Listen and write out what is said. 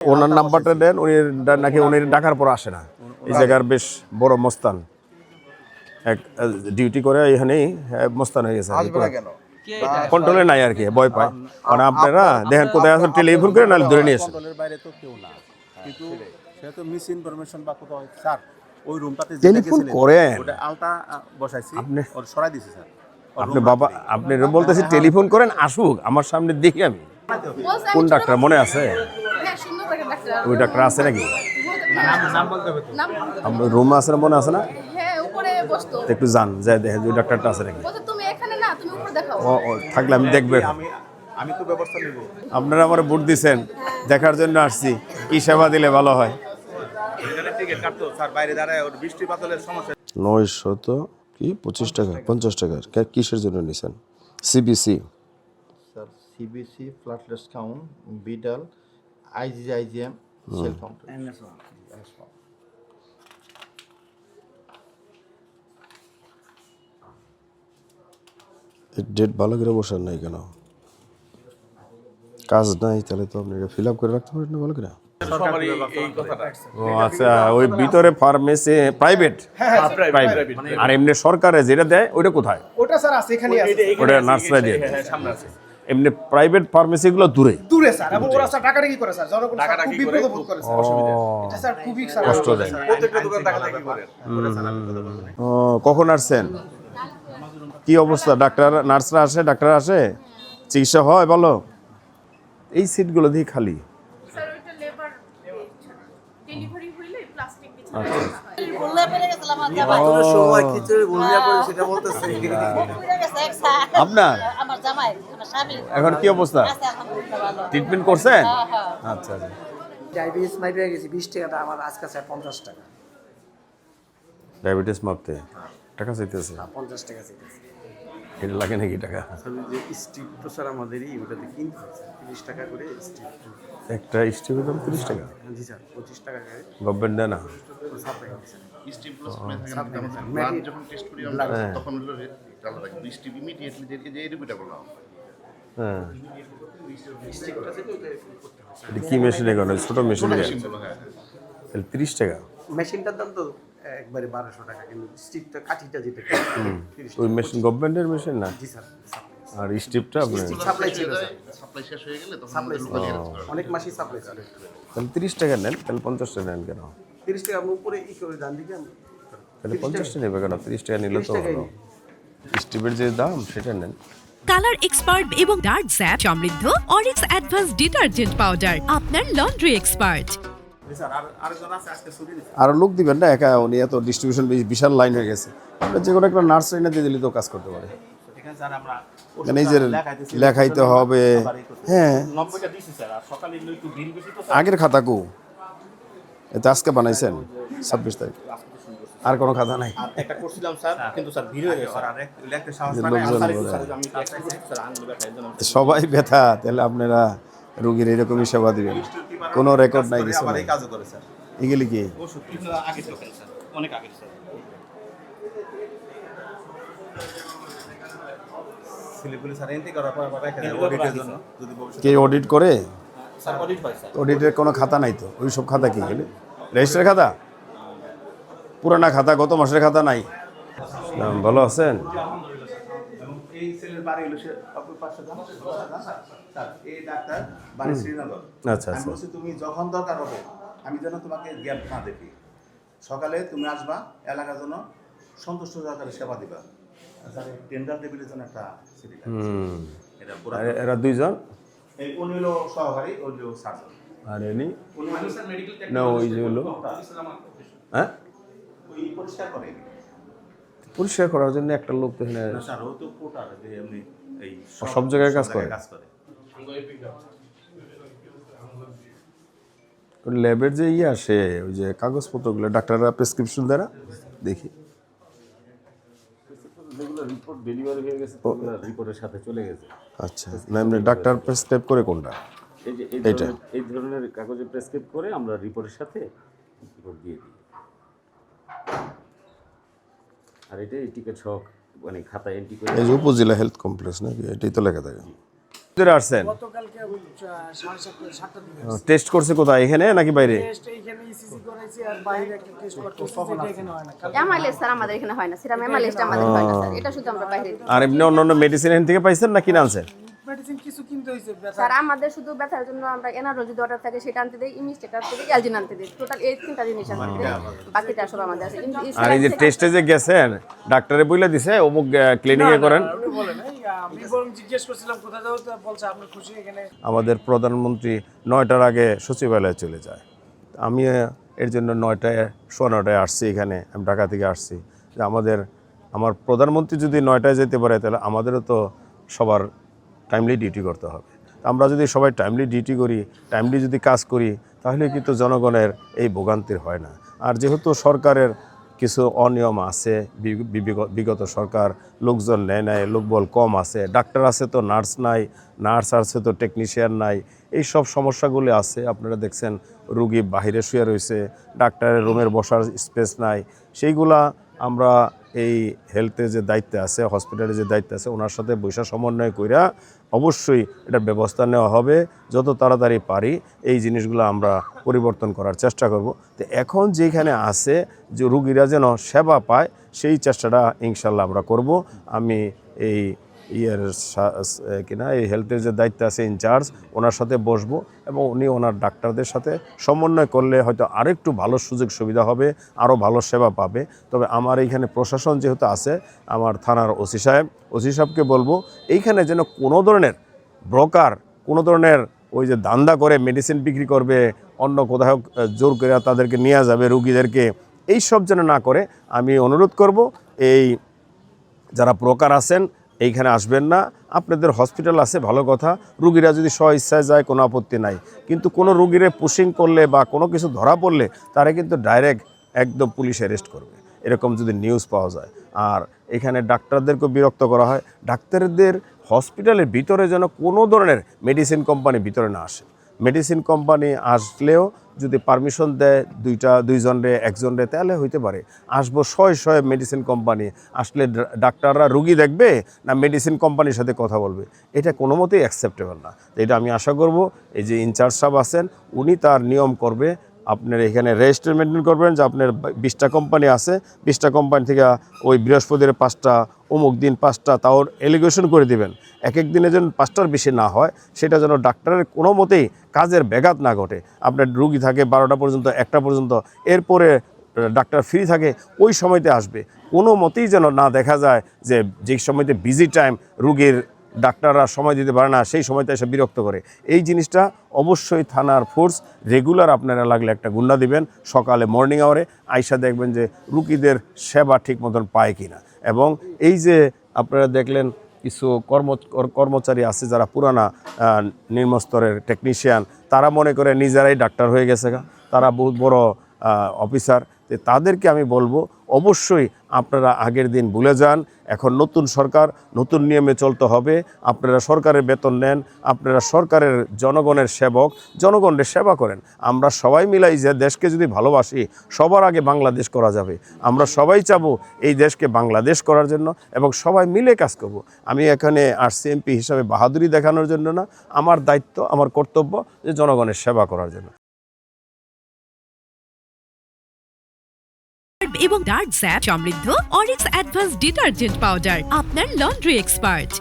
ওনার নাম্বারটা দেন, উনি নাকি উনি ডাকার পর আসে না। এই জায়গার বেশ বড় মস্তান, এক ডিউটি করে এখানেই মস্তান হয়ে গেছে, কন্ট্রোলে নাই আর কি, ভয় পায়। মানে আপনারা দেখেন কোথায় আসলে টেলিফোন করে নাহলে ধরে নিয়ে আসেন। কন্ট্রোলের বাইরে তো কেউ না, কিন্তু সেটা মিস ইনফরমেশন বা কোথাও স্যার ওই রুমটাতে টেলিফোন করেন, ওটা আলটা বসাইছি, ওর সরাই দিছি স্যার। আপনি বাবা আপনি বলতেছি টেলিফোন করেন, আসুক আমার সামনে দেখি আমি। কোন ডাক্তার মনে আছে? ওই ডাক্তার আছে নাকি? আপনার রুম আছে না, মনে আছে না? একটু যান, যাই দেখেন ওই ডাক্তারটা আছে নাকি। থাকলে আমি দেখবো, আমি তো ব্যবস্থা নিব। আপনারা আমার ভোট দিচ্ছেন, দেখার জন্য আসছি কি সেবা দিলে ভালো হয়। টিকিট কাটতো স্যার, বাইরে দাঁড়ায়, ওর বৃষ্টি বাদলের সমস্যা। 900 কি 25 টাকা 50 টাকা কিসের জন্য নিছেন? CBC sir CBC, platelets count, Widal, IgM, cell counter. Date ভালো করে বসার নাই কেন? কাজ নাই তাহলে তো আপনি ফিল আপ করে রাখতে পারেন না ভালো করে। ও আচ্ছা, ওই ভিতরে ফার্মেসি প্রাইভেট, আর এমনি সরকারে যেটা দেয় ওইটা কোথায়? ওটা স্যার আছে, এখানেই আছে, ওটা নার্সারি দিয়ে হ্যাঁ সামনে আছে। এমনি প্রাইভেট ফার্মেসি গুলো দূরে দূরে স্যার, এবং ওরা স্যার টাকাটা কি করে স্যার, জনগণ খুব বিপদ বোধ করে স্যার, অসুবিধা এটা স্যার খুবই স্যার কষ্ট দেয়। প্রত্যেকটা দোকান টাকা কি করে। ও কখন আসছেন? কি অবস্থা? ডাক্তার নার্সরা আসে, ডাক্তার আসে, চিকিৎসা হয় বলো? এই সিটগুলো দিয়ে খালি। স্যার ওইটা লেবার ডেলিভারি হইলে প্লাস্টিক দিয়ে বললে পড়ে গেছিলাম আমার জামাই। তোর সময় কি তুই বলবি না করে সেটা বলতেছিস। পড়ে গেছে এক স্যার। আপনার আমার জামাই, আমার স্বামী। এখন কি অবস্থা? আছে আলহামদুলিল্লাহ ভালো। ট্রিটমেন্ট করছেন? হ্যাঁ হ্যাঁ। আচ্ছা আচ্ছা। ডায়াবেটিস মাইপে গেছি 20 টাকাটা আমার আজকে আছে 50 টাকা। ডায়াবেটিস মাপতে টাকা চাইতেছে? 50 টাকা চাইতেছে। এটা লাগে নাকি টাকা? আসলে যে স্ট্রিপ তো স্যার আমাদেরই ওটাতে কিনতে হচ্ছে 30 টাকা করে স্ট্রিপ। একটা স্টিপের দাম 30 টাকা? জি স্যার 25 টাকা করে গভর্নমেন্ট দেয় না? সাপ্লাই হচ্ছে। স্টিম প্লাস থাকে ব্লাড যখন টেস্ট করি আমরা তখন হলো রেট আলাদা, কিন্তু স্টিম ইমিডিয়েটলি যে এই রিপিটা করলাম। হ্যাঁ, এটা কি মেশিনে কেন? ছোট মেশিনে? তাহলে 30 টাকা? মেশিনটার দাম তো একবারে 1200 টাকা, কিন্তু স্ট্রিপটা কাঠিটা যেটা 30 ওই মেশিন গভর্নমেন্টের মেশিন না? জি স্যার। আর স্টিপটা আপনি সাপ্লাই ছিল স্যার। সাপ্লাই শেষ হয়ে গেলে তখন সাপ্লাই লোকাল চেঞ্জ করা। অনেক মাসই সাপ্লাই ছিল। তাহলে 30 টাকা নেন, তাহলে 50 টাকা নেন কেন? 30 টাকা আমি উপরে ই করে ডান দিকে তাহলে 50 টাকা নেবে কেন? 30 টাকা নিলে তো হলো। স্টিপের যে দাম সেটা নেন। কালার এক্সপার্ট এবং ডার্ক স্যাপ সমৃদ্ধ অরিক্স অ্যাডভান্স ডিটারজেন্ট পাউডার, আপনার লন্ড্রি এক্সপার্ট। স্যার আরেকজন আছে আজকে ছুটি নিছে। আর লোক দিবেন না একা, উনি এত ডিস্ট্রিবিউশন বিশাল লাইন হয়ে গেছে। আমরা যে কোনো একটা নার্স এনে দিয়ে দিলে তো কাজ করতে পারে। এখানে স্যার আমরা মানে এই যে লেখাইতে হবে, হ্যাঁ 90টা দিছি স্যার, আর সকালে একটু ভিড় বেশি তো আগের খাতা কো? এটা আজকে বানাইছেন 26 তারিখ? আর কোনো খাতা নাই? একটা করছিলাম স্যার, কিন্তু স্যার ভিড় হয়ে গেছে স্যার, আর লেখতে সাহস পায় না। লোকজন স্যার বলে। আমি টেক্সট করছি স্যার, আঙ্গুল দেখাই জন্য সবাই ব্যথা, তাহলে আপনারা রোগীর এরকমই সেবা দিবেন, কোনো রেকর্ড নাই কিছু আবার নাই। এই কাজও করে স্যার। এগুলি কি? ওষুধ কিন্তু আগে ছিল স্যার, অনেক আগে স্যার। সিলিগুলি স্যার এন্ট্রি করার পর আবার রেখে দেয় অডিটের জন্য, যদি ভবিষ্যতে কে অডিট করে? স্যার অডিট হয় স্যার। অডিটের কোনো খাতা নাই তো? ওই সব খাতা কি এগুলি? রেজিস্টার খাতা? পুরানা খাতা, গত মাসের খাতা নাই? ভালো আছেন? এবং এই সেলের বাড়ি হলো সে আপনার পাশে দাম স্যার, এই ডাক্তার বাড়ি শ্রীনগর। আচ্ছা আমি আচ্ছা। বলছি তুমি যখন দরকার হবে আমি যেন তোমাকে গ্যাপ না দেখি, সকালে তুমি আসবা, এলাকার জন্য সন্তুষ্ট সহকারে সেবা দিবা। স্যার টেন্ডার টেবিলের জন্য একটা সিটি এটা পুরো এরা দুইজন? এই উনি হলো সহকারী, ওই হলো সার্জন। আর এনি উনি স্যার মেডিকেল না ওই যে হলো, হ্যাঁ ওই পরিষ্কার করে পরিষ্কার করার জন্য একটা লোক তো এখানে না স্যার, ও তো কোটার যে এমনি এই সব জায়গায় কাজ করে? ল্যাবের যে আসে ওই যে কাগজপত্রগুলো ডাক্তাররা প্রেসক্রিপশন দেয় না? দেখি যেগুলো রিপোর্ট ডেলিভারি হয়ে গেছে রিপোর্টের সাথে চলে গেছে। আচ্ছা, না এমনি ডাক্তার প্রেসক্রাইব করে কোনটা? এইটা এই ধরনের কাগজে প্রেসক্রাইব করে আমরা রিপোর্টের সাথে রিপোর্ট দিয়ে দিই। আর এটা টিকিট সহ মানে খাতা এন্ট্রি করে। এই যে উপজেলা হেলথ কমপ্লেক্স নাকি? এটাই তো লেখা থাকে। আসছেন? গতকালকে 7:30 দিকে টেস্ট করছে কোথায়, এখানে নাকি বাইরে? টেস্ট এইখানে ইসিজি করাইছি আর বাইরে একটা টেস্ট করতেছি যেটা এখানে হয় না। এমআইএস স্যার আমাদের এখানে হয় না, সেরকম এমআইএস আমাদের হয় না স্যার, এটা শুধু আমরা বাইরে দিই। আর এমনি অন্য মেডিসিন এখান থেকে পাইছেন না কিনে আনছেন? মেডিসিন কিছু কিনতে হইছে স্যার আমাদের শুধু ব্যথার জন্য আমরা এনারো যদি অর্ডার থাকে সেটা আনতে দেই, ইমিস্টেট আনতে দেই, অ্যালজিন আনতে দেই, টোটাল এই তিনটা জিনিস আনতে দেই, বাকিটা সব আমাদের আছে। কিন্তু আর এই যে টেস্টে যে গেছেন ডাক্তারে বলে দিছে অমুক ক্লিনিকে করেন? উনি বলেন আমি বরং জিজ্ঞেস করছিলাম কোথায় যাবো, তো বলছে আপনি খুশি এখানে। আমাদের প্রধানমন্ত্রী 9টার আগে সচিবালয়ে চলে যায়। আমি এর জন্য 9টায় আসছি এখানে, আমি ঢাকা থেকে আসছি যে আমার প্রধানমন্ত্রী যদি 9টায় যেতে পারে তাহলে আমাদেরও তো সবার টাইমলি ডিউটি করতে হবে। আমরা যদি সবাই টাইমলি ডিউটি করি, টাইমলি যদি কাজ করি, তাহলে কিন্তু জনগণের এই ভোগান্তির হয় না। আর যেহেতু সরকারের কিছু অনিয়ম আছে, বিগত সরকার লোকজন নেয়, লোকবল কম আছে, ডাক্তার আছে তো নার্স নাই, নার্স আছে তো টেকনিশিয়ান নাই, এই সব সমস্যাগুলি আছে। আপনারা দেখছেন রুগী বাহিরে শুয়ে রয়েছে, ডাক্তারের রুমের বসার স্পেস নাই। সেইগুলা আমরা এই হেলথে যে দায়িত্বে আছে, হসপিটালে যে দায়িত্বে আছে, ওনার সাথে বৈশা সমন্বয় কইরা অবশ্যই এটার ব্যবস্থা নেওয়া হবে। যত তাড়াতাড়ি পারি এই জিনিসগুলো আমরা পরিবর্তন করার চেষ্টা করব। তো এখন যেখানে আছে যে রুগীরা যেন সেবা পায় সেই চেষ্টাটা ইনশাল্লাহ আমরা করব। আমি এই এই হেলথের যে দায়িত্ব আছে ইনচার্জ, ওনার সাথে বসবো এবং উনি ওনার ডাক্তারদের সাথে সমন্বয় করলে হয়তো আরেকটু ভালো সুযোগ সুবিধা হবে, আরও ভালো সেবা পাবে। তবে আমার এইখানে প্রশাসন যেহেতু আছে, আমার থানার ওসি সাহেবকে বলবো এইখানে যেন কোনো ধরনের ব্রোকার, কোনো ধরনের ওই যে দান্দা করে মেডিসিন বিক্রি করবে, অন্য কোথাও জোর করে তাদেরকে নিয়ে যাবে রুগীদেরকে, এই সব যেন না করে আমি অনুরোধ করব। এই যারা ব্রোকার আছেন এইখানে আসবেন না। আপনাদের হসপিটাল আছে ভালো কথা, রুগীরা যদি স্ব ইচ্ছায় যায় কোনো আপত্তি নাই, কিন্তু কোনো রুগীরে পুশিং করলে বা কোনো কিছু ধরা পড়লে তারা কিন্তু ডাইরেক্ট একদম পুলিশ অ্যারেস্ট করবে, এরকম যদি নিউজ পাওয়া যায়। আর এখানে ডাক্তারদেরকেও বিরক্ত করা হয়। ডাক্তারদের হসপিটালের ভিতরে যেন কোনো ধরনের মেডিসিন কোম্পানি ভিতরে না আসে। মেডিসিন কোম্পানি আসলেও যদি পারমিশন দেয় দুইজনরে একজনরে, তাহলে হইতে পারে। আসবো শয়ে মেডিসিন কোম্পানি, আসলে ডাক্তাররা রুগী দেখবে না মেডিসিন কোম্পানির সাথে কথা বলবে, এটা কোনো মতেই অ্যাকসেপ্টেবল না। এটা আমি আশা করব এই যে ইনচার্জ সাহেব আছেন উনি তার নিয়ম করবে। আপনার এখানে রেজিস্টার মেনটেন করবেন যে আপনার 20টা কোম্পানি আছে, 20টা কোম্পানি থেকে ওই বৃহস্পতির 5টা, অমুক দিন 5টা, তাও এলিগেশন করে দিবেন। এক দিনে যেন 5টার বেশি না হয়, সেটা যেন ডাক্তারের কোনো মতেই কাজের ব্যাঘাত না ঘটে। আপনার রুগী থাকে 12টা পর্যন্ত, 1টা পর্যন্ত, এরপরে ডাক্তার ফ্রি থাকে, ওই সময়তে আসবে। কোনো মতেই যেন না দেখা যায় যে সময়তে বিজি টাইম, রুগীর ডাক্তাররা সময় দিতে পারে না, সেই সময়তে এসে বিরক্ত করে। এই জিনিসটা অবশ্যই থানার ফোর্স রেগুলার আপনারা লাগলে একটা গুন্ডা দিবেন সকালে মর্নিং আওয়ারে, আইসা দেখবেন যে রুগীদের সেবা ঠিক মতন পায় কিনা। এবং এই যে আপনারা দেখলেন কিছু কর্মচারী আছে যারা পুরানা নিম্নস্তরের টেকনিশিয়ান, তারা মনে করে নিজেরাই ডাক্তার হয়ে গেছে, তারা বহুত বড় অফিসার। তাদেরকে আমি বলবো অবশ্যই আপনারা আগের দিন ভুলে যান। এখন নতুন সরকার, নতুন নিয়মে চলতে হবে। আপনারা সরকারের বেতন নেন, আপনারা সরকারের জনগণের সেবক, জনগণের সেবা করেন। আমরা সবাই মিলাই যে দেশকে যদি ভালোবাসি, সবার আগে বাংলাদেশ করা যাবে। আমরা সবাই চাবো এই দেশকে বাংলাদেশ করার জন্য এবং সবাই মিলে কাজ করব। আমি এখানে আরসিএমপি হিসাবে বাহাদুরি দেখানোর জন্য না, আমার দায়িত্ব, আমার কর্তব্য যে জনগণের সেবা করার জন্য। এবং ডার্ক স্যাপ সমৃদ্ধ অরিক্স অ্যাডভান্স ডিটারজেন্ট পাউডার, আপনার লন্ড্রি এক্সপার্ট।